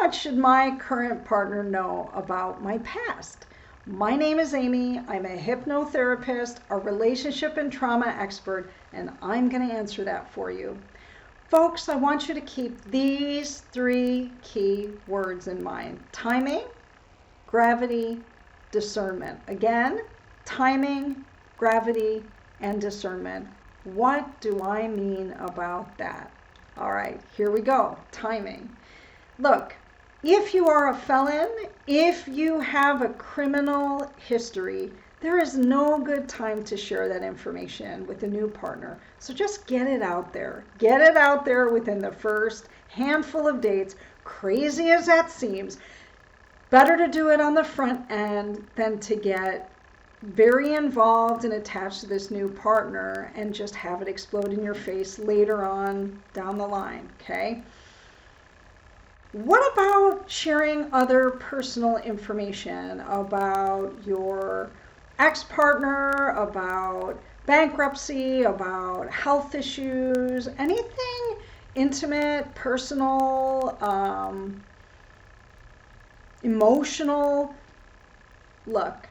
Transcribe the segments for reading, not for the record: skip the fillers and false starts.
much should my current partner know about my past? My name is Amy. I'm a hypnotherapist, a relationship and trauma expert, and I'm going to answer that for you. Folks, I want you to keep these 3 key words in mind: timing, gravity, discernment. Again, timing, gravity, and discernment. What do I mean about that? All right, here we go. Timing. Look, if you are a felon, if you have a criminal history, there is no good time to share that information with a new partner. So just get it out there. Get it out there within the first handful of dates. Crazy as that seems, better to do it on the front end than to get very involved and attached to this new partner and just have it explode in your face later on down the line, okay? What about sharing other personal information about your ex-partner, about bankruptcy, about health issues, anything intimate, personal, emotional? Look,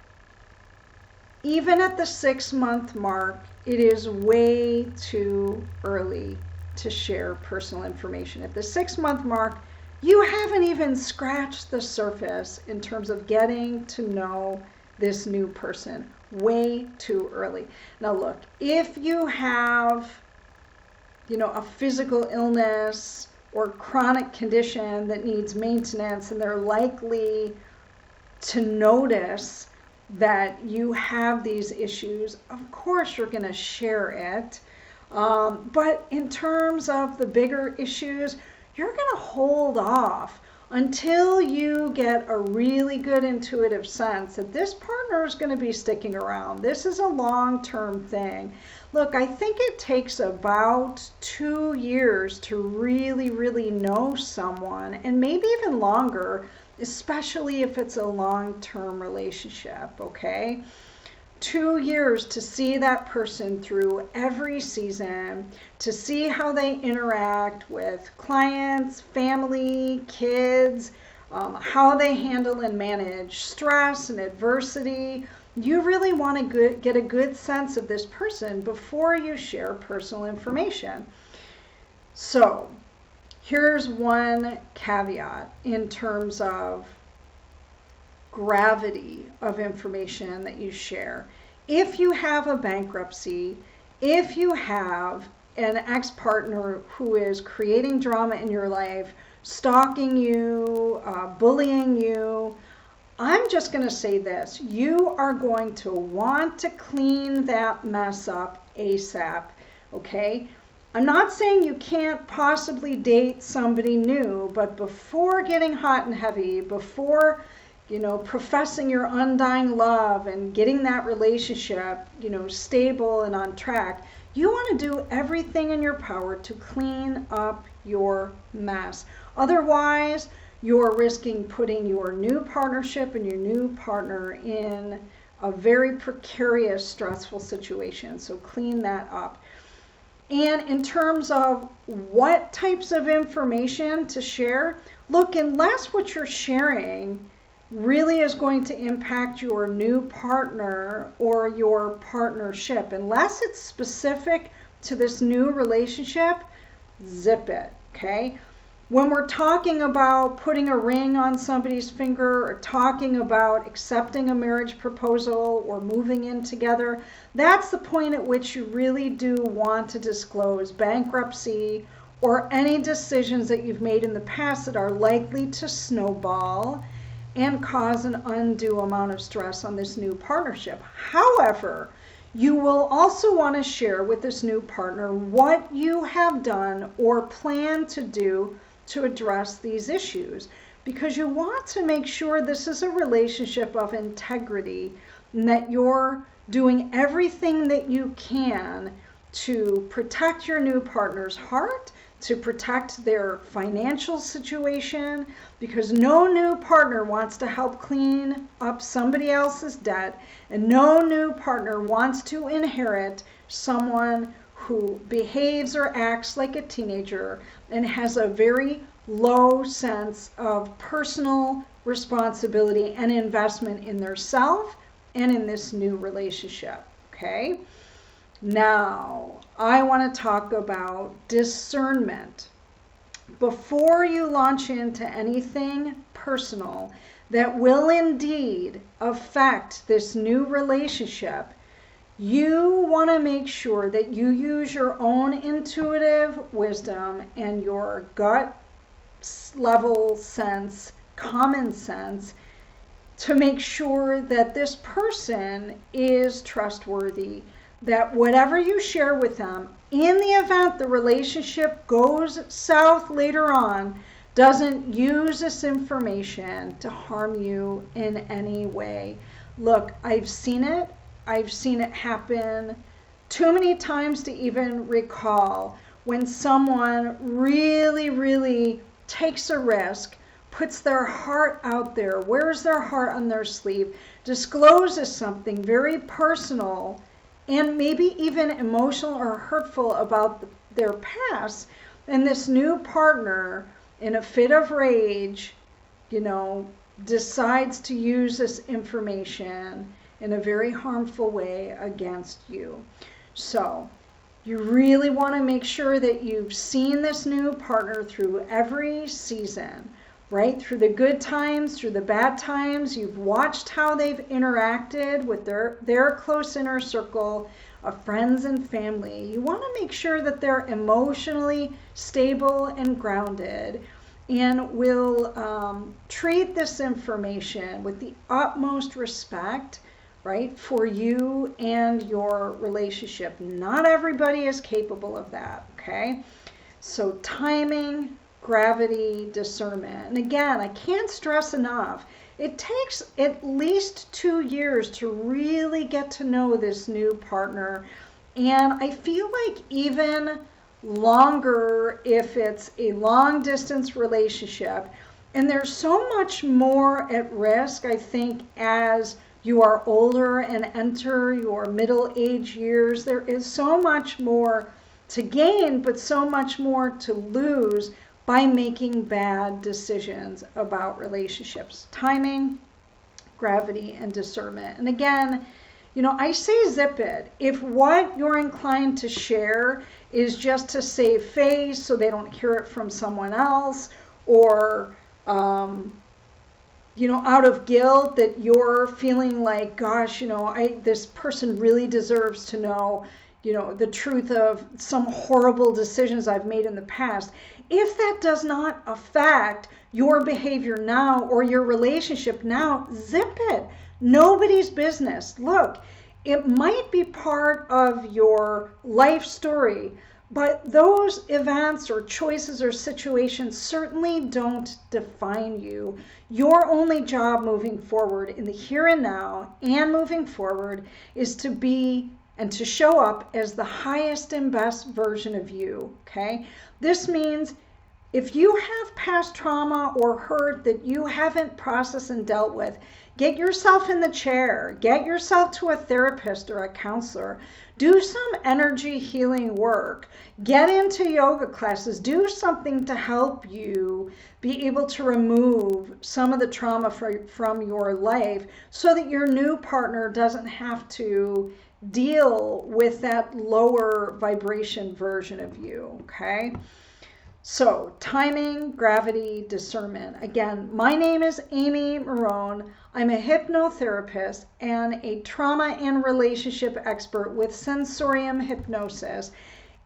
even at the 6-month mark, it is way too early to share personal information. At the 6-month mark, you haven't even scratched the surface in terms of getting to know this new person. Way too early. Now look, if you have, a physical illness or chronic condition that needs maintenance, and they're likely to notice that you have these issues, of course you're going to share it. But in terms of the bigger issues, you're going to hold off until you get a really good intuitive sense that this partner is going to be sticking around. This is a long-term thing. Look, I think it takes about 2 years to really, really know someone, and maybe even longer, especially if it's a long-term relationship, okay? 2 years to see that person through every season, to see how they interact with clients, family, kids, how they handle and manage stress and adversity. You really want to get a good sense of this person before you share personal information. So, here's one caveat in terms of gravity of information that you share. If you have a bankruptcy, if you have an ex-partner who is creating drama in your life, stalking you, bullying you, I'm just going to say this: you are going to want to clean that mess up ASAP, okay? I'm not saying you can't possibly date somebody new, but before getting hot and heavy, before professing your undying love and getting that relationship, stable and on track, you want to do everything in your power to clean up your mess. Otherwise, you're risking putting your new partnership and your new partner in a very precarious, stressful situation. So clean that up. And in terms of what types of information to share, look, unless what you're sharing really is going to impact your new partner or your partnership, unless it's specific to this new relationship, zip it, okay? When we're talking about putting a ring on somebody's finger or talking about accepting a marriage proposal or moving in together, that's the point at which you really do want to disclose bankruptcy or any decisions that you've made in the past that are likely to snowball and cause an undue amount of stress on this new partnership. However, you will also want to share with this new partner what you have done or plan to do to address these issues, because you want to make sure this is a relationship of integrity and that you're doing everything that you can to protect your new partner's heart, to protect their financial situation, because no new partner wants to help clean up somebody else's debt, and no new partner wants to inherit someone who behaves or acts like a teenager and has a very low sense of personal responsibility and investment in their self and in this new relationship. Okay? Now, I want to talk about discernment. Before you launch into anything personal that will indeed affect this new relationship, you want to make sure that you use your own intuitive wisdom and your gut level sense, common sense, to make sure that this person is trustworthy, that whatever you share with them, in the event the relationship goes south later on, doesn't use this information to harm you in any way. Look, I've seen it. I've seen it happen too many times to even recall when someone really, really takes a risk, puts their heart out there, wears their heart on their sleeve, discloses something very personal and maybe even emotional or hurtful about their past, and this new partner, in a fit of rage, decides to use this information in a very harmful way against you. So you really want to make sure that you've seen this new partner through every season, right? Through the good times, through the bad times. You've watched how they've interacted with their close inner circle of friends and family. You want to make sure that they're emotionally stable and grounded, and will treat this information with the utmost respect, right, for you and your relationship. Not everybody is capable of that, okay? So timing, gravity, discernment. And again, I can't stress enough, it takes at least 2 years to really get to know this new partner. And I feel like even longer if it's a long distance relationship. And there's so much more at risk, I think, as you are older and enter your middle age years. There is so much more to gain, but so much more to lose by making bad decisions about relationships. Timing, gravity, and discernment. And again, I say zip it. If what you're inclined to share is just to save face so they don't hear it from someone else, or out of guilt that you're feeling like, gosh, this person really deserves to know, the truth of some horrible decisions I've made in the past. If that does not affect your behavior now or your relationship now, zip it. Nobody's business. Look, it might be part of your life story, but those events or choices or situations certainly don't define you. Your only job moving forward in the here and now and moving forward is to be and to show up as the highest and best version of you, okay? This means if you have past trauma or hurt that you haven't processed and dealt with, get yourself in the chair, get yourself to a therapist or a counselor, do some energy healing work, get into yoga classes, do something to help you be able to remove some of the trauma from your life so that your new partner doesn't have to deal with that lower vibration version of you, okay? So, timing, gravity, discernment. Again, my name is Amy Marohn. I'm a hypnotherapist and a trauma and relationship expert with Sensorium Hypnosis.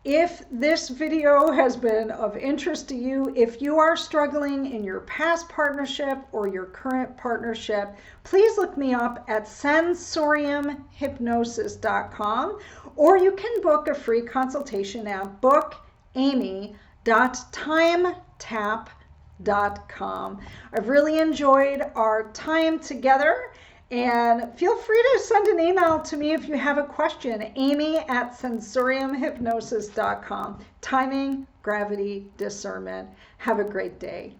If this video has been of interest to you, if you are struggling in your past partnership or your current partnership, please look me up at sensoriumhypnosis.com, or you can book a free consultation at bookamy.timetap.com. I've really enjoyed our time together, and feel free to send an email to me if you have a question, amy@sensoriumhypnosis.com. Timing, gravity, discernment. Have a great day.